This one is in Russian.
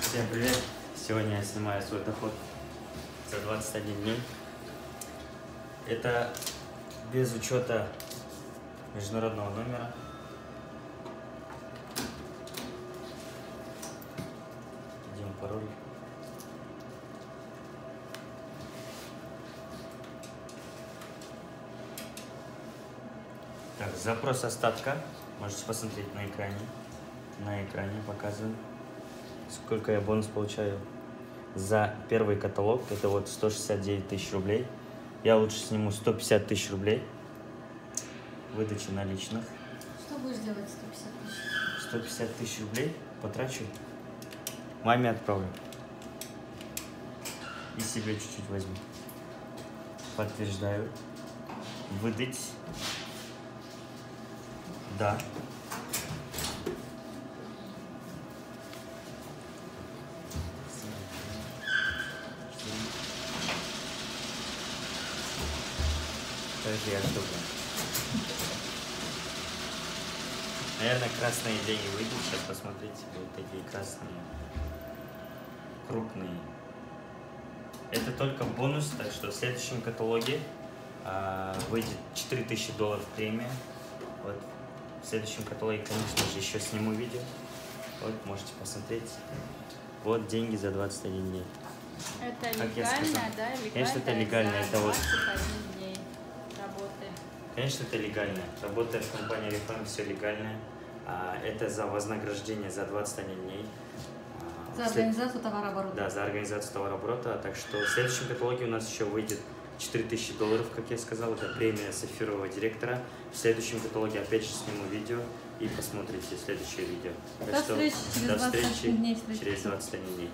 Всем привет! Сегодня я снимаю свой доход за 21 дней. Это без учета международного номера. Введем пароль. Так, запрос остатка. Можете посмотреть на экране. На экране показываю, сколько я бонус получаю за первый каталог. Это вот 169 тысяч рублей. Я лучше сниму 150 тысяч рублей. Выдача наличных. Что будешь делать 150 тысяч? 150 тысяч рублей потрачу. Маме отправлю. И себе чуть-чуть возьму. Подтверждаю. Выдать. Да. Подожди, штука. Наверное, красные деньги выйдут. Сейчас посмотрите. Вот такие красные. Крупные. Это только бонус. Так что в следующем каталоге выйдет $4000 премия. Вот. В следующем каталоге, конечно же, еще сниму видео. Вот, можете посмотреть. Вот деньги за 21 дней. Это Как я легально, сказал. да? Легально. Конечно, это легально. Это вот. 21 дней работы. Конечно, это легально. Работая в компании Oriflame, все легальное. Это за вознаграждение за 21 дней. За организацию товарооборота. Да, за организацию товарооборота. Так что в следующем каталоге у нас еще выйдет $4000, как я сказал. Это премия сапфирового директора. В следующем каталоге опять же сниму видео и посмотрите следующее видео. До встречи через 21 дней. Через 21 дней.